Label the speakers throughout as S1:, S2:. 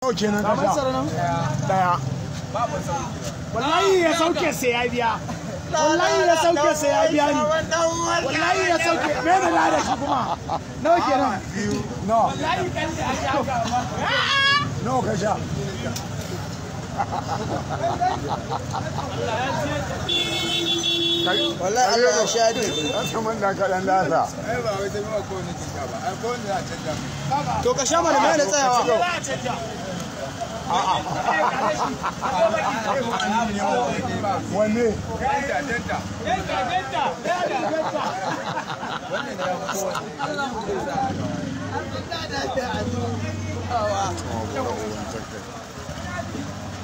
S1: Oke nan kasha. Daya. Wallahi ya sauke sai ya biya. Wallahi ya sauke sai ya biya ni. Wallahi ya sauke. Me da lada shi kuma. Nawa kenan? No. Wallahi kan da aka ga. No kasha.
S2: Wallahi Allah ya shade.
S1: Kaman da ka dan lasa.
S3: Ai ba wai sai ba ko ne kinka ba. Ai ko ne za a canja.
S2: To ka sha mana mai da tsayawa.
S1: Wanne?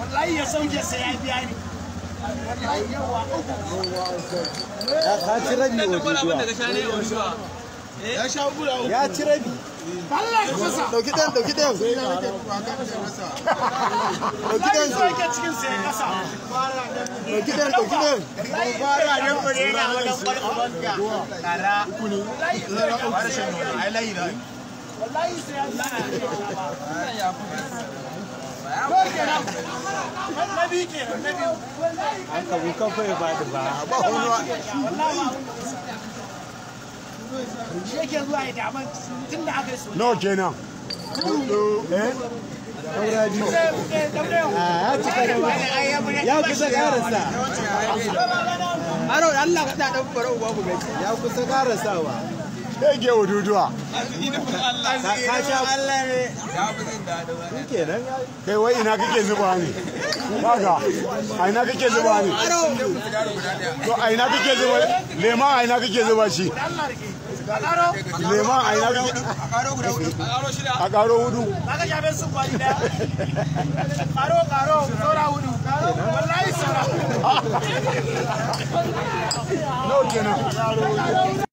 S1: Wallahi ya sauke sai ya biya ni.
S2: Ya ci rabi
S3: Ya sha bula.
S2: ya ci rabi.
S1: Allah ya kusa.
S2: Dauki dan.
S1: Dauki dan sai cikin sai kasa.
S2: Dauki dan.
S1: Fara ne ko ne na wannan kwalbanka. Kara. Ai layi da. Wallahi sai Allah ya Nabi kenan, nabi.
S2: Aka bukan fa ya fadi ba.
S1: Ba hunuwa. Shi yake zuwa ya daman tun da aka yi so. Nawa kenan?
S2: Ya kusa karasa. Aro Allah ka da dan farau babu gaci. Ya kusa karasawa.
S1: Ke wududuwa.
S2: Ka sha Allah ne. Ya fi jin daɗi ba. Kenan
S1: Kai wai ina kake zuba ne? Kaga, a ina kake zuba ne? To a ina kake zuba? Leman a ina kake zuba shi? Leman a ina kake? A karo hudu. Kaga shafe su kwali daya. Karo, saura hudu. Wallahi saura. Nawa kenan?